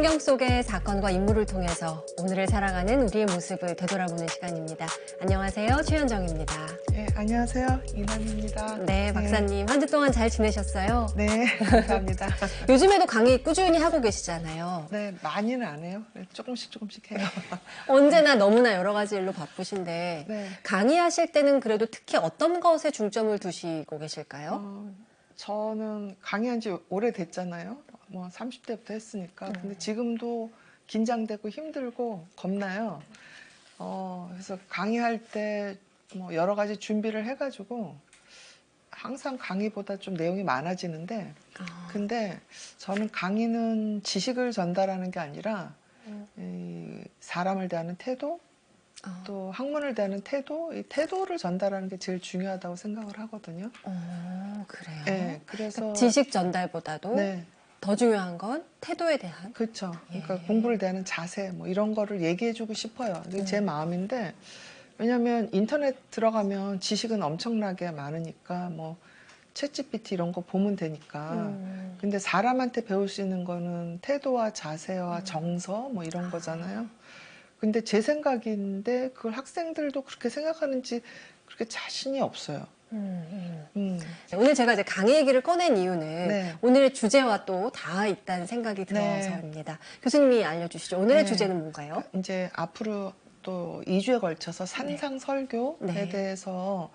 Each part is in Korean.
성경 속의 사건과 인물을 통해서 오늘을 살아가는 우리의 모습을 되돌아보는 시간입니다. 안녕하세요. 최현정입니다. 네, 안녕하세요. 이남입니다. 네, 박사님. 한 주 동안 잘 지내셨어요? 네, 감사합니다. 요즘에도 강의 꾸준히 하고 계시잖아요. 네, 많이는 안 해요. 조금씩 해요. 언제나 너무나 여러 가지 일로 바쁘신데 네. 강의하실 때는 그래도 특히 어떤 것에 중점을 두시고 계실까요? 저는 강의한 지 오래됐잖아요. 뭐 30대부터 했으니까. 근데 지금도 긴장되고 힘들고 겁나요. 그래서 강의할 때 뭐 여러 가지 준비를 해가지고 항상 강의보다 좀 내용이 많아지는데 근데 저는 강의는 지식을 전달하는 게 아니라 이 사람을 대하는 태도, 또 학문을 대하는 태도, 이 태도를 전달하는 게 제일 중요하다고 생각을 하거든요. 그래요? 네, 그래서 그러니까 지식 전달보다도 네, 더 중요한 건 태도에 대한? 그렇죠. 그러니까 예. 공부를 대하는 자세, 뭐 이런 거를 얘기해주고 싶어요. 근데 제 마음인데, 왜냐하면 인터넷 들어가면 지식은 엄청나게 많으니까 뭐 챗GPT 이런 거 보면 되니까. 근데 사람한테 배울 수 있는 거는 태도와 자세와 정서 뭐 이런 거잖아요. 근데 제 생각인데 그걸 학생들도 그렇게 생각하는지 그렇게 자신이 없어요. 오늘 제가 이제 강의 얘기를 꺼낸 이유는 네. 오늘의 주제와 또 닿아 있다는 생각이 들어서입니다. 교수님이 알려주시죠. 오늘의 네. 주제는 뭔가요? 이제 앞으로 또 2주에 걸쳐서 산상 설교에 네. 대해서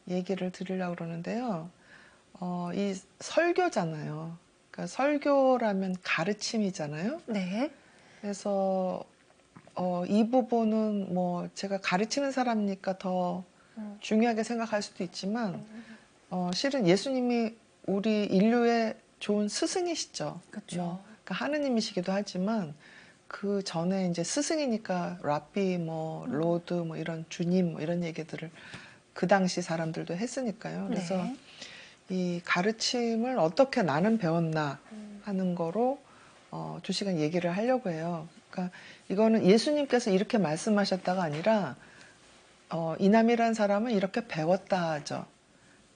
얘기를 드리려고 그러는데요. 이 설교잖아요. 그러니까 설교라면 가르침이잖아요. 네. 그래서 이 부분은 뭐 제가 가르치는 사람이니까 더 중요하게 생각할 수도 있지만 실은 예수님이 우리 인류의 좋은 스승이시죠. 그렇죠. 그러니까 하느님이시기도 하지만 그 전에 이제 스승이니까 랍비, 뭐 로드, 뭐 이런 주님, 뭐 이런 얘기들을 그 당시 사람들도 했으니까요. 그래서 네. 이 가르침을 어떻게 나는 배웠나 하는 거로 2시간 얘기를 하려고 해요. 그러니까 이거는 예수님께서 이렇게 말씀하셨다가 아니라 이남이라는 사람은 이렇게 배웠다 하죠.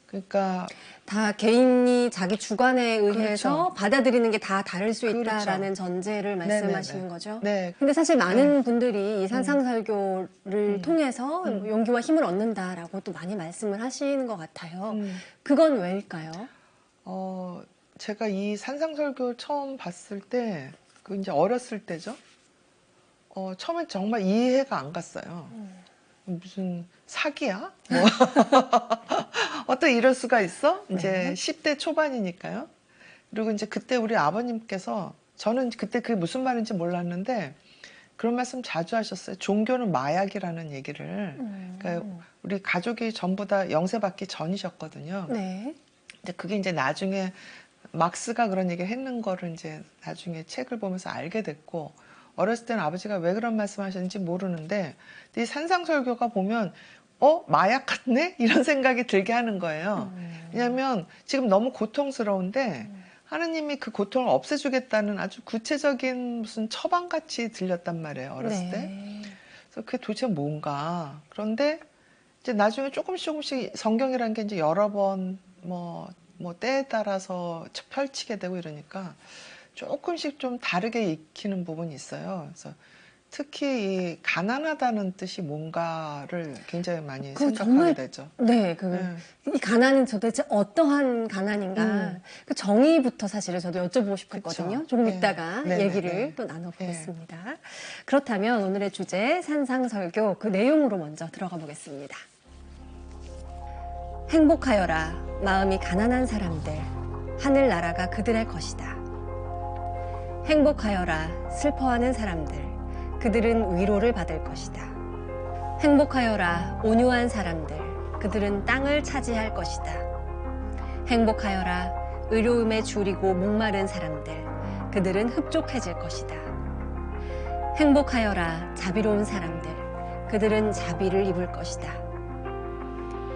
그러니까 다 개인이 자기 주관에 의해서 그렇죠. 받아들이는 게 다 다를 수 그렇죠. 있다라는 전제를 말씀하시는 네네네. 거죠. 네. 근데 사실 많은 분들이 이 산상설교를 통해서 용기와 힘을 얻는다라고 또 많이 말씀을 하시는 것 같아요. 그건 왜일까요? 제가 이 산상설교 처음 봤을 때, 그 이제 어렸을 때죠. 처음에 정말 이해가 안 갔어요. 무슨 사기야? 뭐. 어떻게 이럴 수가 있어? 이제 네. 10대 초반이니까요. 그리고 이제 그때 우리 아버님께서, 저는 그때 그게 무슨 말인지 몰랐는데, 그런 말씀 자주 하셨어요. 종교는 마약이라는 얘기를. 그러니까 우리 가족이 전부 다 영세받기 전이셨거든요. 네. 근데 그게 이제 나중에 막스가 그런 얘기를 했는 거를 이제 나중에 책을 보면서 알게 됐고, 어렸을 때는 아버지가 왜 그런 말씀 하셨는지 모르는데, 이 산상설교가 보면, 마약 같네? 이런 생각이 들게 하는 거예요. 왜냐면 지금 너무 고통스러운데, 하느님이 그 고통을 없애주겠다는 아주 구체적인 무슨 처방같이 들렸단 말이에요, 어렸을 때. 그래서 그게 도대체 뭔가. 그런데 이제 나중에 조금씩 성경이라는 게 이제 여러 번 뭐 때에 따라서 펼치게 되고 이러니까 조금씩 좀 다르게 익히는 부분이 있어요. 그래서 특히 이 가난하다는 뜻이 뭔가를 굉장히 많이 생각하게 정말, 되죠. 네, 이 가난은 도대체 어떠한 가난인가? 그 정의부터 사실은 저도 여쭤보고 싶었거든요. 그쵸. 조금 네. 이따가 네네네. 얘기를 또 나눠보겠습니다. 그렇다면 오늘의 주제 산상설교 그 내용으로 먼저 들어가 보겠습니다. 행복하여라 마음이 가난한 사람들 하늘나라가 그들의 것이다. 행복하여라 슬퍼하는 사람들 그들은 위로를 받을 것이다. 행복하여라 온유한 사람들 그들은 땅을 차지할 것이다. 행복하여라 의로움에 줄이고 목마른 사람들 그들은 흡족해질 것이다. 행복하여라 자비로운 사람들 그들은 자비를 입을 것이다.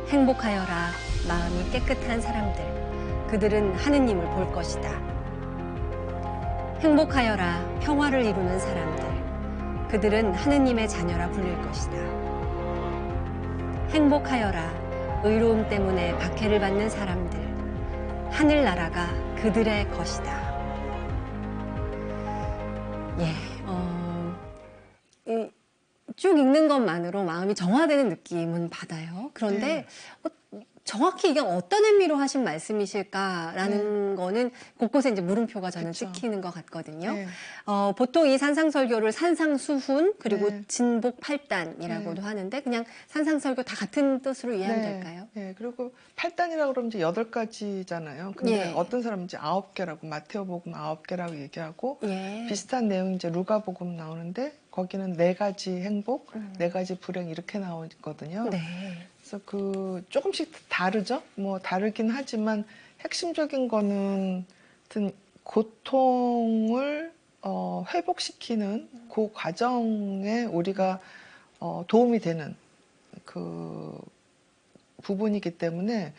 행복하여라 마음이 깨끗한 사람들 그들은 하느님을 볼 것이다. 행복하여라 평화를 이루는 사람들 그들은 하느님의 자녀라 불릴 것이다. 행복하여라 의로움 때문에 박해를 받는 사람들 하늘나라가 그들의 것이다. 예, 쭉 읽는 것만으로 마음이 정화되는 느낌은 받아요. 그런데 정확히 이게 어떤 의미로 하신 말씀이실까라는 거는 곳곳에 이제 물음표가 저는 그쵸. 찍히는 것 같거든요. 네. 보통 이 산상설교를 산상수훈 그리고 네. 진복팔단이라고도 하는데 그냥 산상설교 다 같은 뜻으로 이해하면 될까요? 네. 그리고 8단이라고 그러면 이제 8가지잖아요. 근데 예. 어떤 사람은 이제 9개라고, 마테오복음 9개라고 얘기하고, 예. 비슷한 내용이 이제 루가복음 나오는데, 거기는 4가지 행복, 4가지 불행 이렇게 나오거든요. 네. 그래서 조금씩 다르죠? 뭐 다르긴 하지만 핵심적인 거는 하여튼 고통을 회복시키는 그 과정에 우리가 도움이 되는 그 부분이기 때문에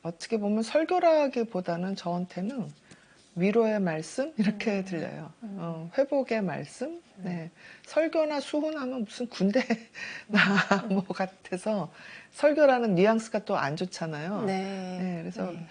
어떻게 보면 설교라기보다는 저한테는 위로의 말씀 이렇게 들려요. 회복의 말씀. 네. 설교나 수훈하면 무슨 군대 나 뭐 같아서 설교라는 뉘앙스가 또 안 좋잖아요. 네. 그래서 네.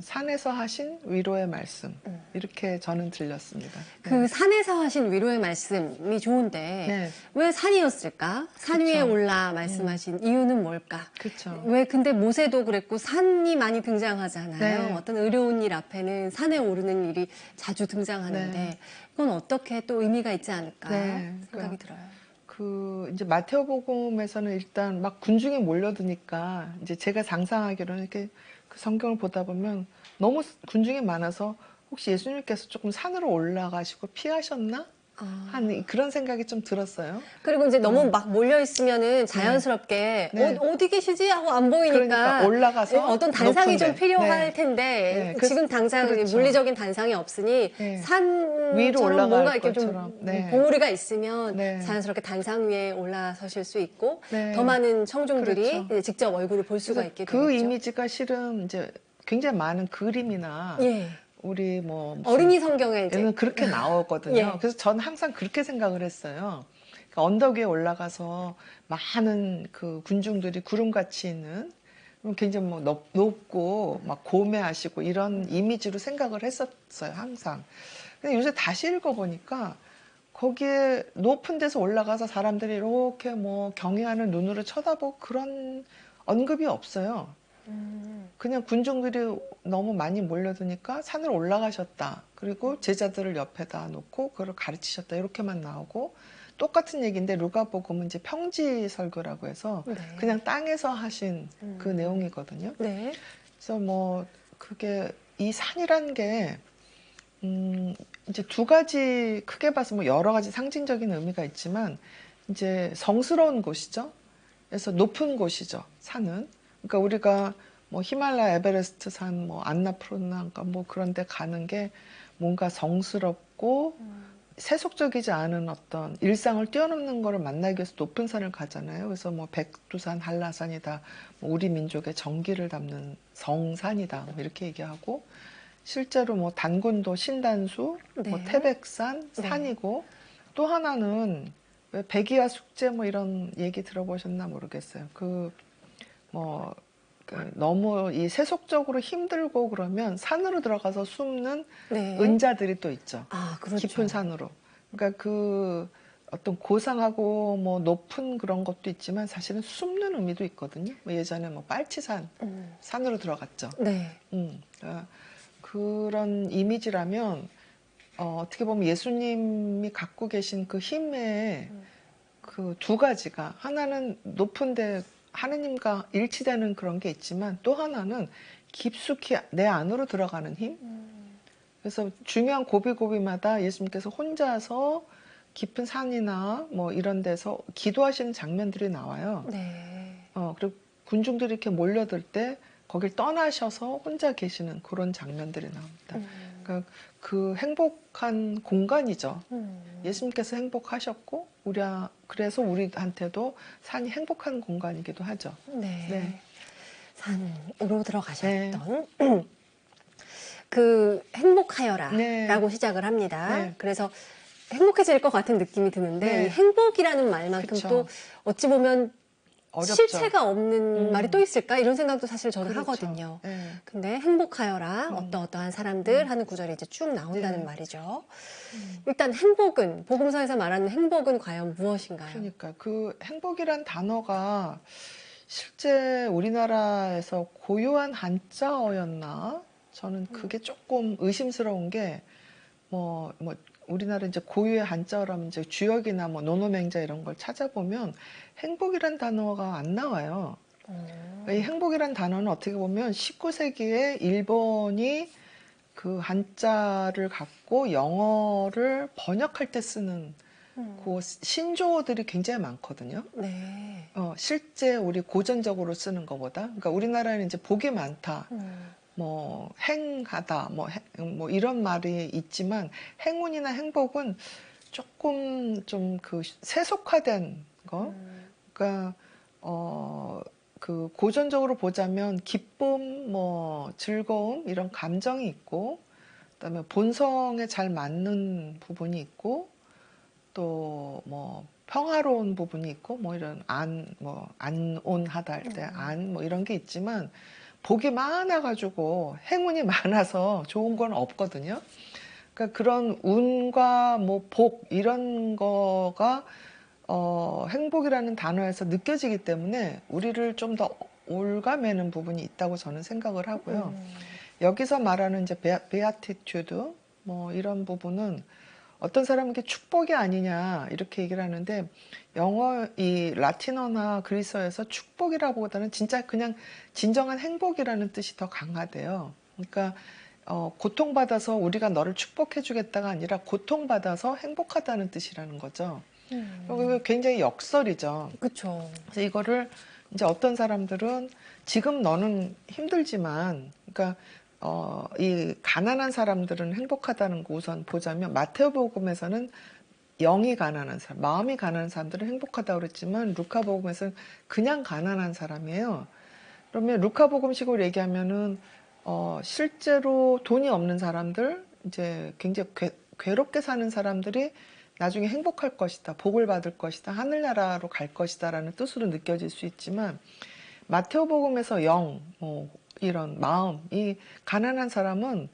산에서 하신 위로의 말씀 이렇게 저는 들렸습니다. 그 산에서 하신 위로의 말씀이 좋은데 네. 왜 산이었을까? 산 위에 그쵸. 올라 말씀하신 이유는 뭘까? 그렇죠. 왜 근데 모세도 그랬고 산이 많이 등장하잖아요. 네. 어떤 어려운 일 앞에는 산에 오르는 일이 자주 등장하는데 네. 그건 어떻게 또 의미가 있지 않을까 네. 생각이 들어요. 이제 마테오복음에서는 일단 막 군중이 몰려드니까 이제 제가 상상하기로는 이렇게 그 성경을 보다 보면 너무 군중이 많아서 혹시 예수님께서 조금 산으로 올라가시고 피하셨나? 하는 그런 생각이 좀 들었어요. 그리고 이제 너무 막 몰려 있으면은 자연스럽게 네. 어디 계시지 하고 안 보이니까 그러니까 올라가서 어떤 단상이 높은데. 좀 필요할 네. 텐데 네. 그래서- 지금 당장 그렇죠. 물리적인 단상이 없으니 네. 산처럼 위로 올라갈 뭔가 이렇게 것처럼. 좀 네. 봉우리가 있으면 네. 자연스럽게 단상 위에 올라서실 수 있고 네. 더 많은 청중들이 그렇죠. 이제 직접 얼굴을 볼 수가 그래서 있게 그 되겠죠. 이미지가 실은 이제 굉장히 많은 그림이나 예. 우리 뭐 무슨 어린이 성경에 이제 얘는 그렇게 나오거든요. 예. 그래서 저는 항상 그렇게 생각을 했어요. 그러니까 언덕 위에 올라가서 많은 그 군중들이 구름같이 있는 굉장히 뭐 높고 막 고매하시고 이런 이미지로 생각을 했었어요, 항상. 근데 요새 다시 읽어보니까 거기에 높은 데서 올라가서 사람들이 이렇게 뭐 경외하는 눈으로 쳐다보고 그런 언급이 없어요. 그냥 군중들이 너무 많이 몰려드니까 산을 올라가셨다. 그리고 제자들을 옆에다 놓고 그걸 가르치셨다. 이렇게만 나오고 똑같은 얘기인데 루가복음은 이제 평지 설교라고 해서 네. 그냥 땅에서 하신 그 내용이거든요. 네. 그래서 뭐 그게 이 산이란 게 이제 2가지 크게 봐서 뭐 여러 가지 상징적인 의미가 있지만 이제 성스러운 곳이죠. 그래서 높은 곳이죠. 산은. 그러니까 우리가 뭐 히말라야 에베레스트 산, 뭐 안나푸르나인가 뭐 그런 데 가는 게 뭔가 성스럽고 세속적이지 않은 어떤 일상을 뛰어넘는 거를 만나기 위해서 높은 산을 가잖아요. 그래서 뭐 백두산, 한라산이다. 뭐 우리 민족의 정기를 담는 성산이다. 뭐 이렇게 얘기하고 실제로 뭐 단군도 신단수, 네. 뭐 태백산, 네. 산이고 또 하나는 왜 백이야 숙제 뭐 이런 얘기 들어보셨나 모르겠어요. 너무 이 세속적으로 힘들고 그러면 산으로 들어가서 숨는 네. 은자들이 또 있죠. 아, 그렇죠. 깊은 산으로. 그러니까 어떤 고상하고 뭐 높은 그런 것도 있지만 사실은 숨는 의미도 있거든요. 뭐 예전에 뭐 빨치산 산으로 들어갔죠. 네. 그러니까 그런 이미지라면 어떻게 보면 예수님이 갖고 계신 그 힘의 그 2가지가 하나는 높은데 하느님과 일치되는 그런 게 있지만 또 하나는 깊숙이 내 안으로 들어가는 힘. 그래서 중요한 고비고비마다 예수님께서 혼자서 깊은 산이나 뭐 이런 데서 기도하시는 장면들이 나와요. 네. 그리고 군중들이 이렇게 몰려들 때 거길 떠나셔서 혼자 계시는 그런 장면들이 나옵니다. 그러니까 그 행복한 공간이죠. 예수님께서 행복하셨고 그래서 우리한테도 산이 행복한 공간이기도 하죠. 네. 네. 산으로 들어가셨던 그 행복하여라라고 네. 시작을 합니다. 네. 그래서 행복해질 것 같은 느낌이 드는데 네. 이 행복이라는 말만큼 그쵸. 또 어찌 보면 어렵죠. 실체가 없는 말이 또 있을까? 이런 생각도 사실 저는 그렇죠. 하거든요. 네. 근데 행복하여라 어떠한 사람들 하는 구절이 이제 쭉 나온다는 네. 말이죠. 일단 행복은 복음서에서 말하는 행복은 과연 무엇인가요? 그러니까 그 행복이란 단어가 실제 우리나라에서 고유한 한자어였나? 저는 그게 조금 의심스러운 게 우리나라 이제 고유의 한자어라면 이제 주역이나 뭐 노노맹자 이런 걸 찾아보면 행복이란 단어가 안 나와요. 이 행복이란 단어는 어떻게 보면 19세기에 일본이 그 한자를 갖고 영어를 번역할 때 쓰는 그 신조어들이 굉장히 많거든요. 네. 실제 우리 고전적으로 쓰는 것보다. 그러니까 우리나라에는 이제 복이 많다. 뭐 행하다 뭐 이런 말이 있지만 행운이나 행복은 조금 좀 그 세속화된 거. 그러니까 그 고전적으로 보자면 기쁨, 뭐 즐거움 이런 감정이 있고, 그다음에 본성에 잘 맞는 부분이 있고, 또 뭐 평화로운 부분이 있고, 뭐 이런 안온하다 할 때 뭐 이런 게 있지만 복이 많아가지고 행운이 많아서 좋은 건 없거든요. 그러니까 그런 운과 뭐 복 이런 거가 행복이라는 단어에서 느껴지기 때문에 우리를 좀 더 올가매는 부분이 있다고 저는 생각을 하고요. 여기서 말하는 이제 베아티튜드 뭐 이런 부분은 어떤 사람에게 축복이 아니냐 이렇게 얘기를 하는데, 영어 이 라틴어나 그리스어에서 축복이라기보다는 진짜 그냥 진정한 행복이라는 뜻이 더 강하대요. 그러니까 고통받아서 우리가 너를 축복해 주겠다가 아니라 고통받아서 행복하다는 뜻이라는 거죠. 이거 굉장히 역설이죠. 그렇죠. 그래서 이거를 이제 어떤 사람들은 지금 너는 힘들지만, 그러니까 이 가난한 사람들은 행복하다는 거 우선 보자면, 마테오복음에서는 영이 가난한 사람, 마음이 가난한 사람들은 행복하다고 그랬지만 루카복음에서는 그냥 가난한 사람이에요. 그러면 루카복음식으로 얘기하면은 실제로 돈이 없는 사람들, 이제 굉장히 괴롭게 사는 사람들이 나중에 행복할 것이다, 복을 받을 것이다, 하늘나라로 갈 것이다라는 뜻으로 느껴질 수 있지만, 마테오복음에서 영, 이런 마음, 이 가난한 사람은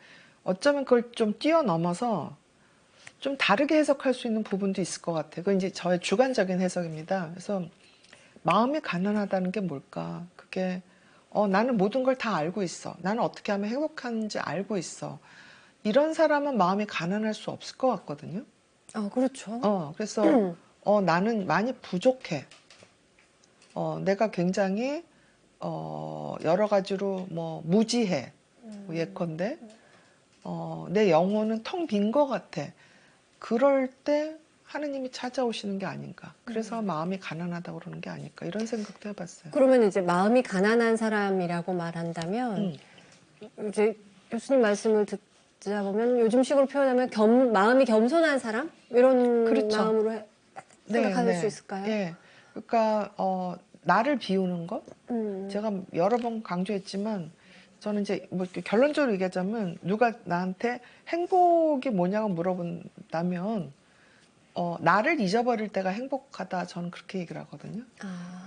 어쩌면 그걸 좀 뛰어넘어서 좀 다르게 해석할 수 있는 부분도 있을 것 같아요. 그건 이제 저의 주관적인 해석입니다. 그래서 마음이 가난하다는 게 뭘까? 그게 나는 모든 걸 다 알고 있어. 나는 어떻게 하면 행복한지 알고 있어. 이런 사람은 마음이 가난할 수 없을 것 같거든요. 그렇죠. 그래서 나는 많이 부족해. 내가 굉장히 여러 가지로 뭐 무지해. 예컨대 내 영혼은 텅 빈 것 같아. 그럴 때 하느님이 찾아오시는 게 아닌가. 그래서 마음이 가난하다고 그러는 게 아닐까. 이런 생각도 해봤어요. 그러면 이제 마음이 가난한 사람이라고 말한다면 이제 교수님 말씀을 듣자 보면 요즘식으로 표현하면 마음이 겸손한 사람 이런 그렇죠. 마음으로 생각할 네, 수 있을까요? 예. 그러니까 나를 비우는 것. 음. 제가 여러 번 강조했지만, 저는 이제 뭐 이렇게 결론적으로 얘기하자면, 누가 나한테 행복이 뭐냐고 물어본다면 나를 잊어버릴 때가 행복하다, 저는 그렇게 얘기를 하거든요.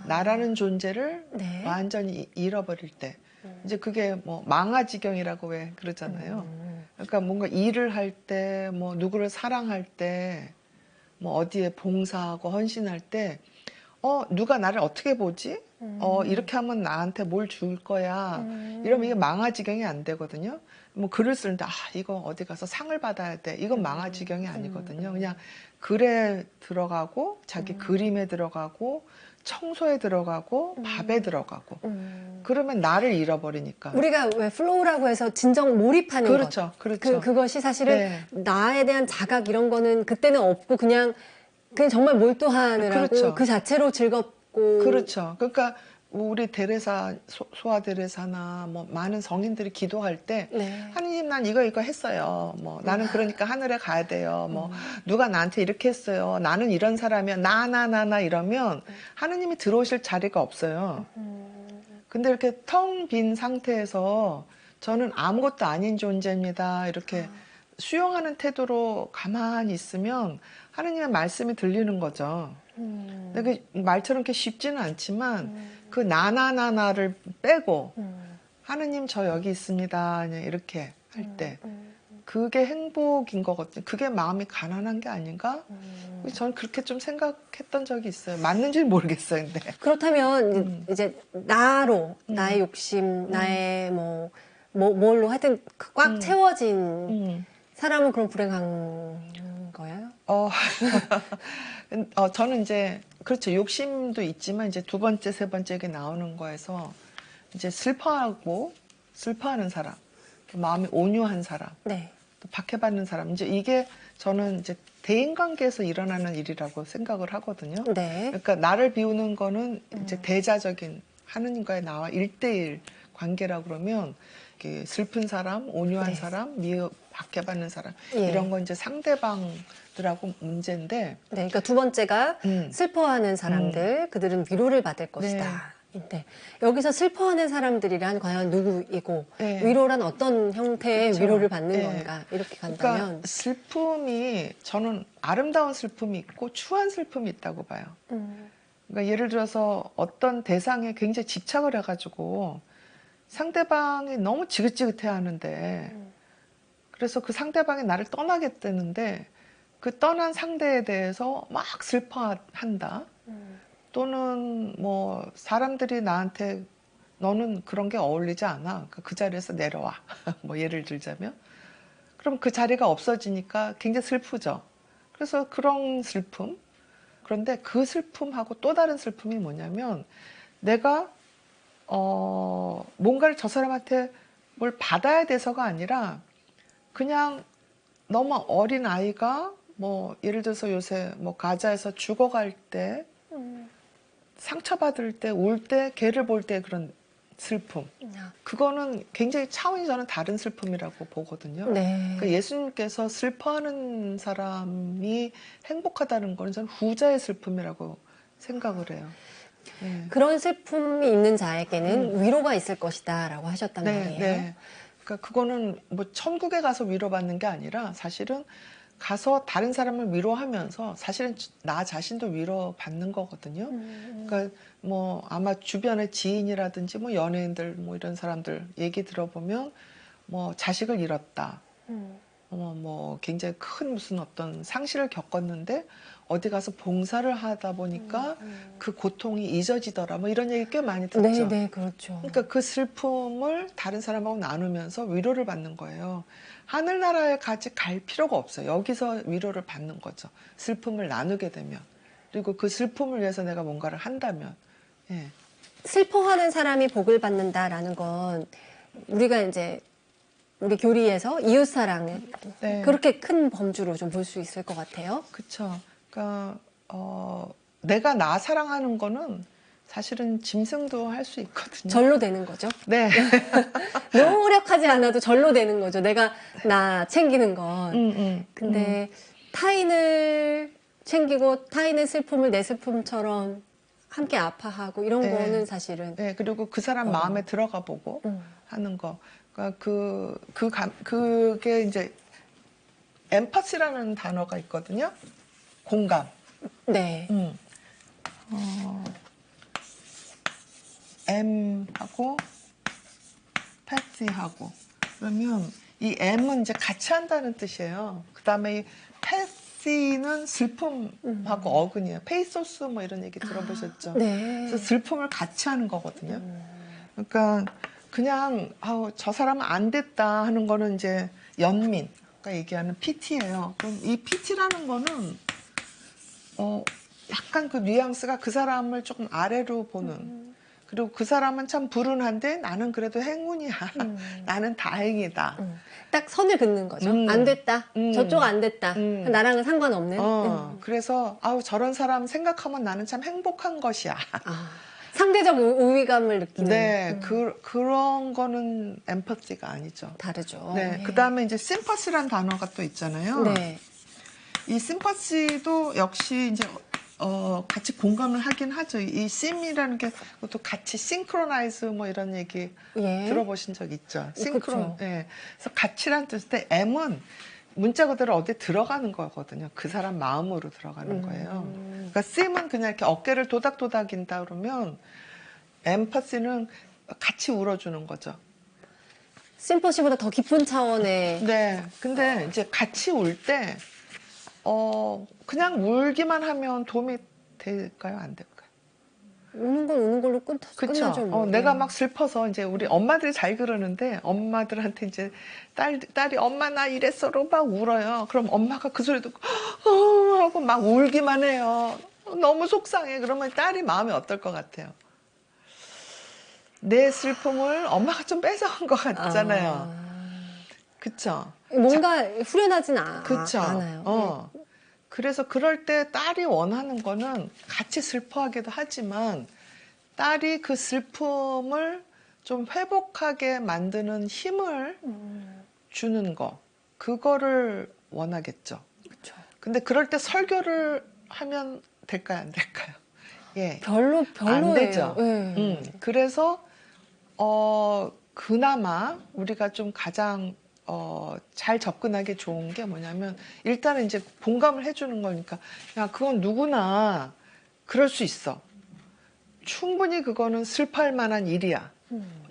나라는 존재를 네. 완전히 잃어버릴 때. 이제 그게 뭐 망아지경이라고 왜 그러잖아요. 그러니까 뭔가 일을 할 때, 뭐 누구를 사랑할 때, 뭐 어디에 봉사하고 헌신할 때, 누가 나를 어떻게 보지? 이렇게 하면 나한테 뭘 줄 거야. 이러면 이게 망아지경이 안 되거든요. 뭐 글을 쓰는데, 이거 어디 가서 상을 받아야 돼. 이건 망아지경이 아니거든요. 그냥 글에 들어가고, 자기 그림에 들어가고, 청소에 들어가고, 밥에 들어가고. 그러면 나를 잃어버리니까. 우리가 왜 플로우라고 해서 진정 몰입하는 그렇죠, 것. 그렇죠. 그것이 사실은 네. 나에 대한 자각 이런 거는 그때는 없고 그냥 정말 몰두하느라고 그렇죠. 그 자체로 즐겁고. 그렇죠. 그러니까 우리 데레사, 소아 데레사나 뭐 많은 성인들이 기도할 때, 네. 하느님 난 이거 했어요. 뭐 나는 그러니까 하늘에 가야 돼요. 뭐 누가 나한테 이렇게 했어요. 나는 이런 사람이야. 나 이러면 하느님이 들어오실 자리가 없어요. 근데 이렇게 텅 빈 상태에서 저는 아무것도 아닌 존재입니다. 이렇게 수용하는 태도로 가만히 있으면 하느님의 말씀이 들리는 거죠. 이게 말처럼 이렇게 쉽지는 않지만 그 나나나나를 빼고 하느님 저 여기 있습니다. 그냥 이렇게 할 때 그게 행복인 거거든요. 그게 마음이 가난한 게 아닌가? 저는 그렇게 좀 생각했던 적이 있어요. 맞는지 모르겠어요, 근데. 그렇다면 이제 나의 욕심, 나의 뭘로 하여튼 꽉 채워진 사람은 그럼 불행한 거예요? 저는 이제 그렇죠. 욕심도 있지만 이제 두 번째, 세 번째 이게 나오는 거에서 이제 슬퍼하는 사람, 마음이 온유한 사람, 네. 또 박해받는 사람. 이제 이게 저는 이제 대인관계에서 일어나는 일이라고 생각을 하거든요. 네. 그러니까 나를 비우는 거는 이제 대자적인 하느님과의 나와 1대1 관계라 그러면 이렇게 슬픈 사람, 온유한 네. 사람, 박해받는 사람 예. 이런 건 이제 상대방들하고 문제인데. 네, 그러니까 두 번째가 슬퍼하는 사람들, 그들은 위로를 받을 것이다. 네. 여기서 슬퍼하는 사람들이란 과연 누구이고 네. 위로란 어떤 형태의 그렇죠. 위로를 받는 네. 건가 이렇게 간다면 그러니까 슬픔이 저는 아름다운 슬픔이 있고 추한 슬픔이 있다고 봐요. 그러니까 예를 들어서 어떤 대상에 굉장히 집착을 해가지고 상대방이 너무 지긋지긋해 하는데 그래서 그 상대방이 나를 떠나겠다는데 그 떠난 상대에 대해서 막 슬퍼한다. 또는 뭐 사람들이 나한테 너는 그런 게 어울리지 않아. 그 자리에서 내려와. 뭐 예를 들자면. 그럼 그 자리가 없어지니까 굉장히 슬프죠. 그래서 그런 슬픔. 그런데 그 슬픔하고 또 다른 슬픔이 뭐냐면 내가 뭔가를 저 사람한테 뭘 받아야 돼서가 아니라 그냥 너무 어린 아이가 뭐 예를 들어서 요새 뭐 가자에서 죽어갈 때 상처받을 때 울 때 걔를 볼 때 그런 슬픔 그거는 굉장히 차원이 저는 다른 슬픔이라고 보거든요. 네. 그러니까 예수님께서 슬퍼하는 사람이 행복하다는 거는 저는 후자의 슬픔이라고 생각을 해요. 네. 그런 슬픔이 있는 자에게는 위로가 있을 것이다 라고 하셨단 말이에요. 네. 그러니까 그거는 뭐 천국에 가서 위로받는 게 아니라 사실은 가서 다른 사람을 위로하면서 사실은 나 자신도 위로받는 거거든요. 그러니까 뭐 아마 주변의 지인이라든지 뭐 연예인들 뭐 이런 사람들 얘기 들어보면 뭐 자식을 잃었다. 뭐 굉장히 큰 무슨 어떤 상실을 겪었는데 어디 가서 봉사를 하다 보니까 그 고통이 잊어지더라. 뭐 이런 얘기 꽤 많이 듣죠. 네, 그렇죠. 그러니까 그 슬픔을 다른 사람하고 나누면서 위로를 받는 거예요. 하늘나라에 같이 갈 필요가 없어요. 여기서 위로를 받는 거죠. 슬픔을 나누게 되면. 그리고 그 슬픔을 위해서 내가 뭔가를 한다면. 예. 슬퍼하는 사람이 복을 받는다라는 건 우리가 이제 우리 교리에서 이웃사랑을 네. 그렇게 큰 범주로 좀 볼 수 있을 것 같아요. 그렇죠. 그러니까 내가 나 사랑하는 거는 사실은 짐승도 할 수 있거든요. 절로 되는 거죠. 네. 노력하지 않아도 절로 되는 거죠. 내가 나 챙기는 건. 근데 타인을 챙기고 타인의 슬픔을 내 슬픔처럼 함께 아파하고 이런 네. 거는 사실은 네. 그리고 그 사람 마음에 들어가 보고 하는 거. 그러니까 그게 이제 엠파시라는 단어가 있거든요. 공감. 네. M하고 패시하고 그러면 이 M은 이제 같이 한다는 뜻이에요. 그 다음에 이 패시는 슬픔하고 어근이에요. 페이소스 뭐 이런 얘기 들어보셨죠? 네. 그래서 슬픔을 같이 하는 거거든요. 그러니까 그냥 저 사람은 안 됐다 하는 거는 이제 연민가 얘기하는 PT예요. 그럼 이 PT라는 거는 약간 그 뉘앙스가 그 사람을 조금 아래로 보는. 그리고 그 사람은 참 불운한데 나는 그래도 행운이야. 나는 다행이다. 딱 선을 긋는 거죠. 안 됐다. 저쪽 안 됐다. 나랑은 상관없는. 그래서 저런 사람 생각하면 나는 참 행복한 것이야. 상대적 우위감을 느끼는. 네, 그런 거는 엠퍼티가 아니죠. 다르죠. 네, 예. 그 다음에 이제 심퍼시라는 단어가 또 있잖아요. 네. 이 심퍼시도 역시 이제 같이 공감을 하긴 하죠. 이 심이라는 게 또 같이 싱크로나이즈 뭐 이런 얘기 예. 들어보신 적 있죠. 그쵸. 예. 그래서 같이란 뜻인데 M은 문자 그대로 어디 들어가는 거거든요. 그 사람 마음으로 들어가는 거예요. 그러니까 씀은 그냥 이렇게 어깨를 도닥도닥인다 그러면 엠파시는 같이 울어주는 거죠. 심퍼시보다 더 깊은 차원의 네. 근데 이제 같이 울 때, 그냥 울기만 하면 도움이 될까요? 안 될까요? 우는 건 우는 걸로 끝나죠. 그쵸. 뭐. 내가 네. 막 슬퍼서 이제 우리 엄마들이 잘 그러는데 엄마들한테 이제 딸이 엄마 나 이랬어로 막 울어요. 그럼 엄마가 그 소리 듣고 하고 막 울기만 해요. 너무 속상해. 그러면 딸이 마음이 어떨 것 같아요? 내 슬픔을 엄마가 좀 뺏어간 것 같잖아요. 그쵸? 뭔가 후련하진 그쵸. 않아요. 그래서 그럴 때 딸이 원하는 거는 같이 슬퍼하기도 하지만 딸이 그 슬픔을 좀 회복하게 만드는 힘을 주는 거, 그거를 원하겠죠. 그렇죠. 근데 그럴 때 설교를 하면 될까요, 안 될까요? 예. 별로예요. 안 되죠. 네. 그래서, 그나마 우리가 좀 가장, 잘 접근하기 좋은 게 뭐냐면, 일단은 이제 공감을 해주는 거니까, 야, 그건 누구나 그럴 수 있어. 충분히 그거는 슬퍼할 만한 일이야.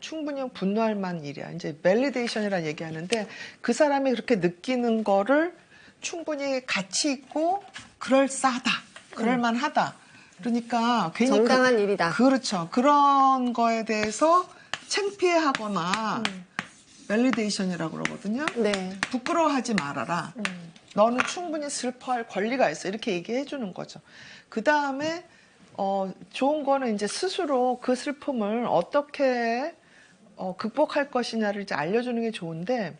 충분히 분노할 만한 일이야. 이제 밸리데이션이라는 얘기하는데 그 사람이 그렇게 느끼는 거를 충분히 가치 있고 그럴싸하다. 그럴만하다. 그러니까 괜히 정당한 일이다. 그렇죠. 그런 거에 대해서 창피해하거나 밸리데이션이라고 그러거든요. 네. 부끄러워하지 말아라. 너는 충분히 슬퍼할 권리가 있어. 이렇게 얘기해 주는 거죠. 그 다음에 좋은 거는 이제 스스로 그 슬픔을 어떻게 극복할 것이냐를 이제 알려주는 게 좋은데,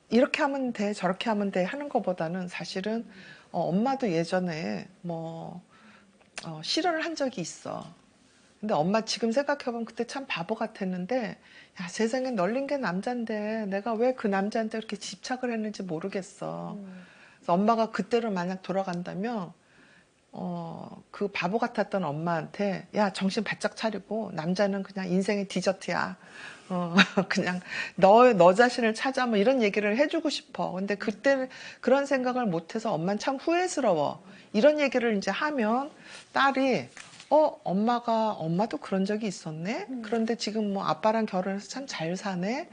이렇게 하면 돼, 저렇게 하면 돼 하는 것보다는 사실은, 엄마도 예전에 실언을 한 적이 있어. 근데 엄마 지금 생각해보면 그때 참 바보 같았는데, 야, 세상에 널린 게 남잔데 내가 왜 그 남자한테 그렇게 집착을 했는지 모르겠어. 그래서 엄마가 그때로 만약 돌아간다면, 그 바보 같았던 엄마한테, 야, 정신 바짝 차리고, 남자는 그냥 인생의 디저트야. 그냥 너 자신을 찾아, 뭐 이런 얘기를 해주고 싶어. 근데 그때 그런 생각을 못해서 엄마는 참 후회스러워. 이런 얘기를 이제 하면 딸이, 엄마도 그런 적이 있었네? 그런데 지금 뭐 아빠랑 결혼해서 참 잘 사네?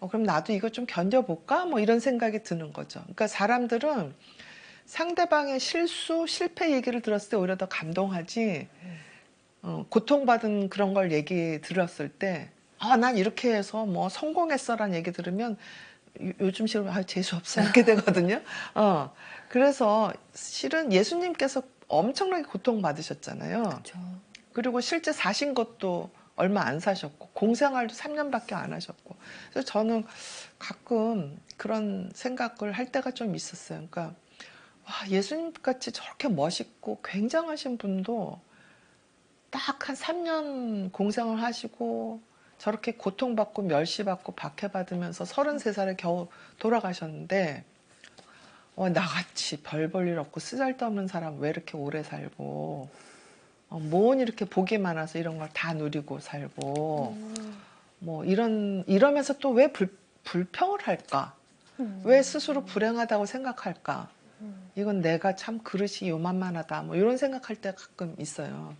그럼 나도 이거 좀 견뎌볼까? 뭐 이런 생각이 드는 거죠. 그러니까 사람들은 상대방의 실수, 실패 얘기를 들었을 때 오히려 더 감동하지, 고통받은 그런 걸 얘기 들었을 때, 난 이렇게 해서 뭐 성공했어라는 얘기 들으면 요즘식으로 재수없어 이렇게 되거든요. 그래서 실은 예수님께서 엄청나게 고통받으셨잖아요. 그렇죠. 그리고 실제 사신 것도 얼마 안 사셨고, 공생활도 3년밖에 안 하셨고. 그래서 저는 가끔 그런 생각을 할 때가 좀 있었어요. 그러니까 와, 예수님같이 저렇게 멋있고 굉장하신 분도 딱 한 3년 공생을 하시고 저렇게 고통받고 멸시받고 박해받으면서 33살에 겨우 돌아가셨는데, 나같이 별 볼 일 없고 쓰잘데없는 사람 왜 이렇게 오래 살고, 뭔 이렇게 복이 많아서 이런 걸 다 누리고 살고, 뭐 이러면서 또 왜 불평을 할까? 왜 스스로 불행하다고 생각할까? 이건 내가 참 그릇이 요만만하다. 뭐 이런 생각할 때 가끔 있어요.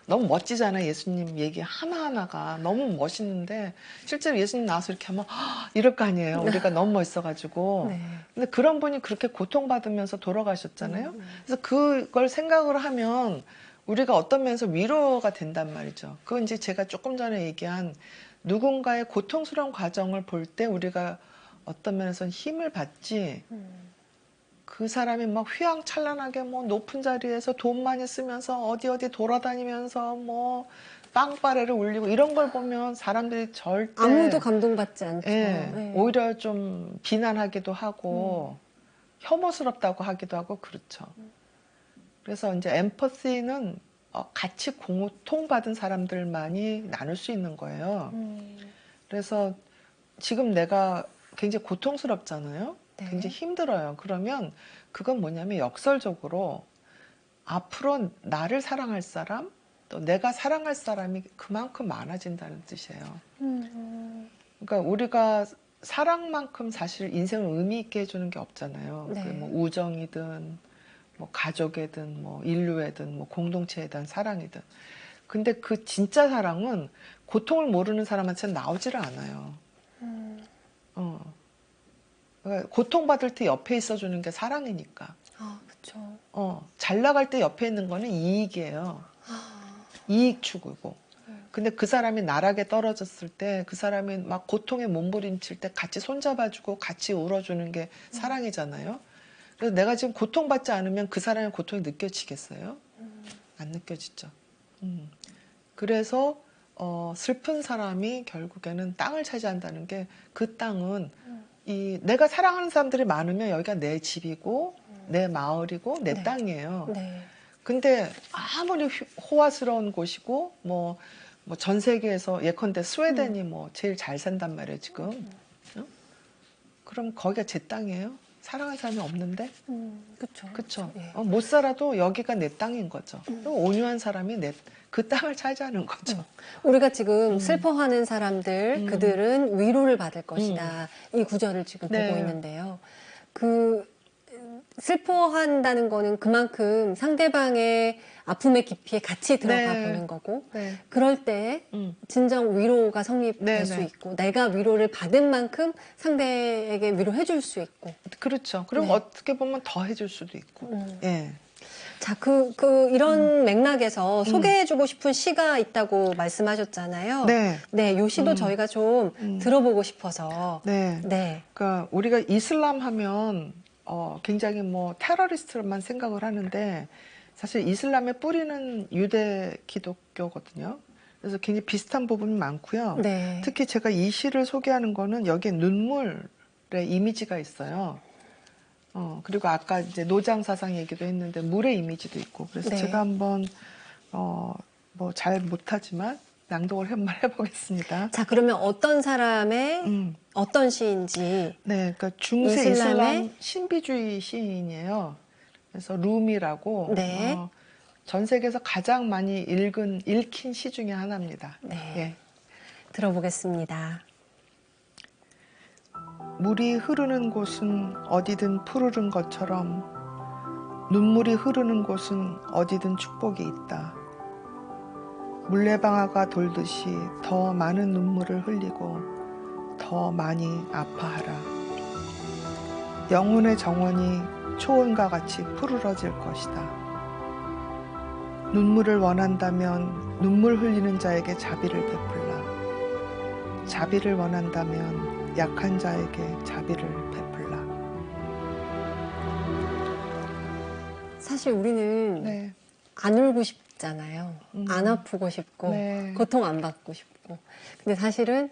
너무 멋지잖아요. 예수님 얘기 하나하나가 너무 멋있는데 실제로 예수님 나와서 이렇게 하면 이럴 거 아니에요. 우리가 너무 멋있어가지고. 네. 근데 그런 분이 그렇게 고통받으면서 돌아가셨잖아요. 그래서 그걸 생각을 하면 우리가 어떤 면에서 위로가 된단 말이죠. 그건 이제 제가 조금 전에 얘기한 누군가의 고통스러운 과정을 볼 때 우리가 어떤 면에서는 힘을 받지, 그 사람이 막 휘황찬란하게 뭐 높은 자리에서 돈 많이 쓰면서 어디 돌아다니면서 뭐 빵빠레를 울리고 이런 걸 보면 사람들이 절대 아무도 감동받지 않죠. 네. 오히려 좀 비난하기도 하고 혐오스럽다고 하기도 하고 그렇죠. 그래서 이제 엠퍼시는 같이 고통받은 사람들만이 나눌 수 있는 거예요. 그래서 지금 내가 굉장히 고통스럽잖아요. 네. 굉장히 힘들어요. 그러면 그건 뭐냐면 역설적으로 앞으로 나를 사랑할 사람, 또 내가 사랑할 사람이 그만큼 많아진다는 뜻이에요. 그러니까 우리가 사랑만큼 사실 인생을 의미 있게 해주는 게 없잖아요. 네. 뭐 우정이든 뭐 가족이든 뭐 인류애든 뭐 공동체에 대한 사랑이든. 근데 그 진짜 사랑은 고통을 모르는 사람한테는 나오지를 않아요. 어. 그러니까 고통받을 때 옆에 있어주는 게 사랑이니까. 아, 그렇죠. 잘 나갈 때 옆에 있는 거는 이익이에요. 이익 추구고. 근데 그 사람이 나락에 떨어졌을 때 그 사람이 막 고통에 몸부림칠 때 같이 손잡아주고 같이 울어주는 게 사랑이잖아요. 그래서 내가 지금 고통받지 않으면 그 사람의 고통이 느껴지겠어요? 안 느껴지죠. 그래서 슬픈 사람이 결국에는 땅을 차지한다는 게 그 땅은 내가 사랑하는 사람들이 많으면 여기가 내 집이고 내 마을이고 내 네. 땅이에요. 네. 근데 아무리 호화스러운 곳이고 뭐 전 세계에서 예컨대 스웨덴이 뭐 제일 잘 산단 말이에요 지금. 어? 그럼 거기가 제 땅이에요? 사랑하는 사람이 없는데? 그렇죠. 그쵸? 예. 못 살아도 여기가 내 땅인 거죠. 그럼 온유한 사람이 그 땅을 차지하는 거죠. 우리가 지금 슬퍼하는 사람들, 그들은 위로를 받을 것이다. 이 구절을 지금 네. 보고 있는데요. 그 슬퍼한다는 거는 그만큼 상대방의 아픔의 깊이에 같이 들어가 네. 보는 거고, 네. 그럴 때 음. 진정 위로가 성립될 네, 수 네. 있고, 내가 위로를 받은 만큼 상대에게 위로해 줄 수 있고. 그렇죠. 그리고 네. 어떻게 보면 더 해줄 수도 있고. 예. 자, 이런 맥락에서 소개해주고 싶은 시가 있다고 말씀하셨잖아요. 네. 네, 요 시도 저희가 좀 들어보고 싶어서. 네. 네. 그러니까 우리가 이슬람 하면 굉장히 뭐 테러리스트만 생각을 하는데 사실 이슬람의 뿌리는 유대 기독교거든요. 그래서 굉장히 비슷한 부분이 많고요. 네. 특히 제가 이 시를 소개하는 거는 여기에 눈물의 이미지가 있어요. 그리고 아까 이제 노장 사상 얘기도 했는데 물의 이미지도 있고. 그래서 네. 제가 한번 뭐 잘 못하지만 낭독을 한번 해보겠습니다. 자, 그러면 어떤 사람의 어떤 시인지. 네, 그러니까 중세 이슬람 이슬람의 신비주의 시인이에요. 그래서 룸이라고 네. 전 세계에서 가장 많이 읽힌 시 중에 하나입니다. 네. 예. 들어보겠습니다. 물이 흐르는 곳은 어디든 푸르른 것처럼 눈물이 흐르는 곳은 어디든 축복이 있다. 물레방아가 돌듯이 더 많은 눈물을 흘리고 더 많이 아파하라. 영혼의 정원이 초원과 같이 푸르러질 것이다. 눈물을 원한다면 눈물 흘리는 자에게 자비를 베풀라. 자비를 원한다면 약한 자에게 자비를 베풀라. 사실 우리는 네. 안 울고 싶잖아요. 안 아프고 싶고, 네. 고통 안 받고 싶고. 근데 사실은,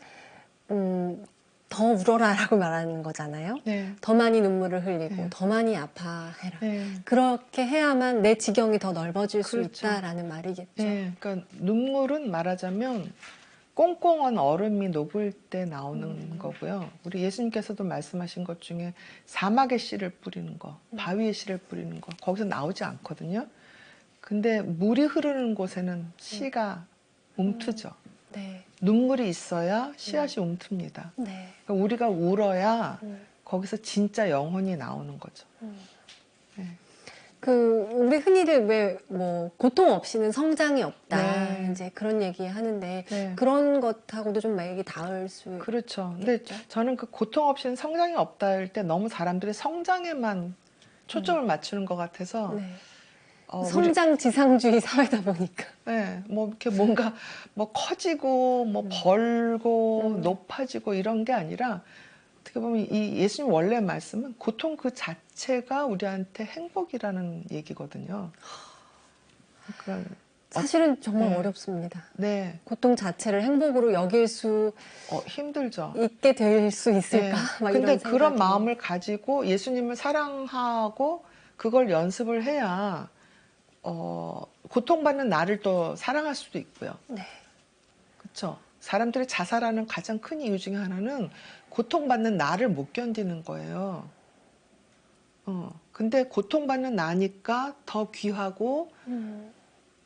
더 울어라라고 말하는 거잖아요. 네. 더 많이 눈물을 흘리고, 네. 더 많이 아파해라. 네. 그렇게 해야만 내 지경이 더 넓어질 수 그렇죠. 있다라는 말이겠죠. 네. 그러니까 눈물은 말하자면 꽁꽁한 얼음이 녹을 때 나오는 거고요. 우리 예수님께서도 말씀하신 것 중에 사막에 씨를 뿌리는 거, 바위에 씨를 뿌리는 거, 거기서 나오지 않거든요. 근데 물이 흐르는 곳에는 씨가 움트죠. 네. 눈물이 있어야 씨앗이 움틉니다. 네. 그러니까 우리가 울어야 거기서 진짜 영혼이 나오는 거죠. 우리 흔히들 고통 없이는 성장이 없다. 네. 이제 그런 얘기 하는데, 네. 그런 것하고도 좀 맥이 닿을 수. 그렇죠. 근데 저는 그 고통 없이는 성장이 없다 할 때 너무 사람들이 성장에만 초점을 맞추는 것 같아서. 네. 우리, 성장 지상주의 사회다 보니까. 네, 뭐 이렇게 뭔가 뭐 커지고 뭐 벌고 높아지고 이런 게 아니라 어떻게 보면 이 예수님 원래 말씀은 고통 그 자체가 우리한테 행복이라는 얘기거든요. 그러니까 사실은 정말 네. 어렵습니다. 네, 고통 자체를 행복으로 여길 수 힘들죠. 있게 될 수 있을까? 막 근데 이런 그런 생각이. 마음을 가지고 예수님을 사랑하고 그걸 연습을 해야 고통받는 나를 또 사랑할 수도 있고요. 네. 그렇죠. 사람들이 자살하는 가장 큰 이유 중에 하나는 고통받는 나를 못 견디는 거예요. 근데 고통받는 나니까 더 귀하고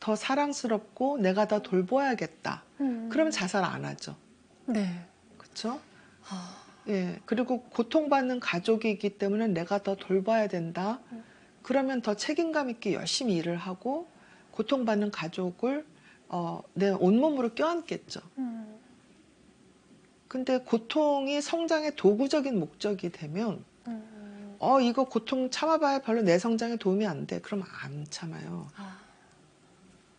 더 사랑스럽고 내가 더 돌봐야겠다. 그러면 자살 안 하죠. 네. 그렇죠? 예, 그리고 고통받는 가족이기 때문에 내가 더 돌봐야 된다. 그러면 더 책임감 있게 열심히 일을 하고 고통받는 가족을 내 온몸으로 껴안겠죠. 근데 고통이 성장의 도구적인 목적이 되면 이거 고통 참아봐야 별로 내 성장에 도움이 안 돼. 그럼 안 참아요.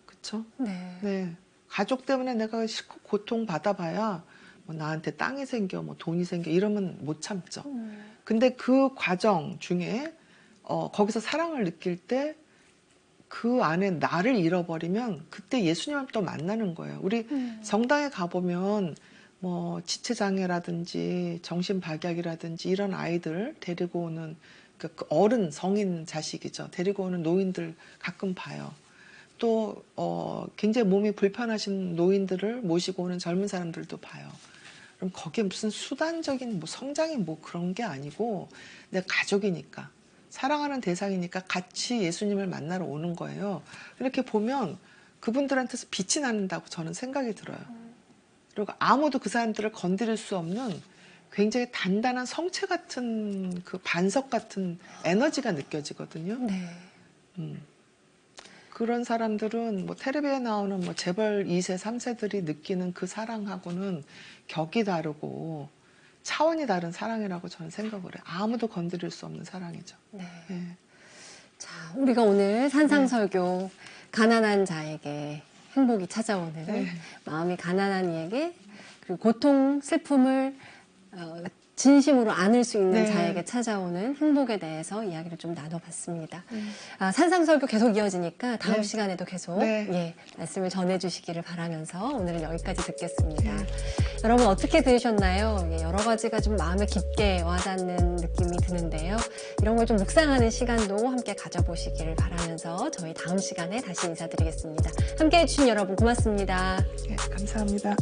그쵸? 네. 네. 가족 때문에 내가 실컷 고통 받아봐야 뭐 나한테 땅이 생겨, 뭐 돈이 생겨 이러면 못 참죠. 근데 그 과정 중에 거기서 사랑을 느낄 때 그 안에 나를 잃어버리면 그때 예수님을 또 만나는 거예요. 우리 성당에 가보면 뭐 지체장애라든지 정신박약이라든지 이런 아이들 데리고 오는 그 어른 성인 자식이죠. 데리고 오는 노인들 가끔 봐요. 또 굉장히 몸이 불편하신 노인들을 모시고 오는 젊은 사람들도 봐요. 그럼 거기에 무슨 수단적인 뭐 성장이 뭐 그런 게 아니고 내 가족이니까 사랑하는 대상이니까 같이 예수님을 만나러 오는 거예요. 이렇게 보면 그분들한테서 빛이 나는다고 저는 생각이 들어요. 그리고 아무도 그 사람들을 건드릴 수 없는 굉장히 단단한 성체 같은 그 반석 같은 에너지가 느껴지거든요. 네. 그런 사람들은 뭐 텔레비에 나오는 뭐 재벌 2세, 3세들이 느끼는 그 사랑하고는 격이 다르고 차원이 다른 사랑이라고 저는 생각을 해요. 아무도 건드릴 수 없는 사랑이죠. 네. 네. 자, 우리가 오늘 산상설교 가난한 자에게 행복이 찾아오는 네. 마음이 가난한 이에게 그리고 고통, 슬픔을 진심으로 안을 수 있는 네. 자에게 찾아오는 행복에 대해서 이야기를 좀 나눠봤습니다. 산상설교 계속 이어지니까 다음 네. 시간에도 계속 네. 예, 말씀을 전해주시기를 바라면서 오늘은 여기까지 듣겠습니다. 여러분 어떻게 들으셨나요? 예, 여러 가지가 좀 마음에 깊게 와닿는 느낌이 드는데요. 이런 걸 좀 묵상하는 시간도 함께 가져보시기를 바라면서 저희 다음 시간에 다시 인사드리겠습니다. 함께해 주신 여러분 고맙습니다. 네, 감사합니다.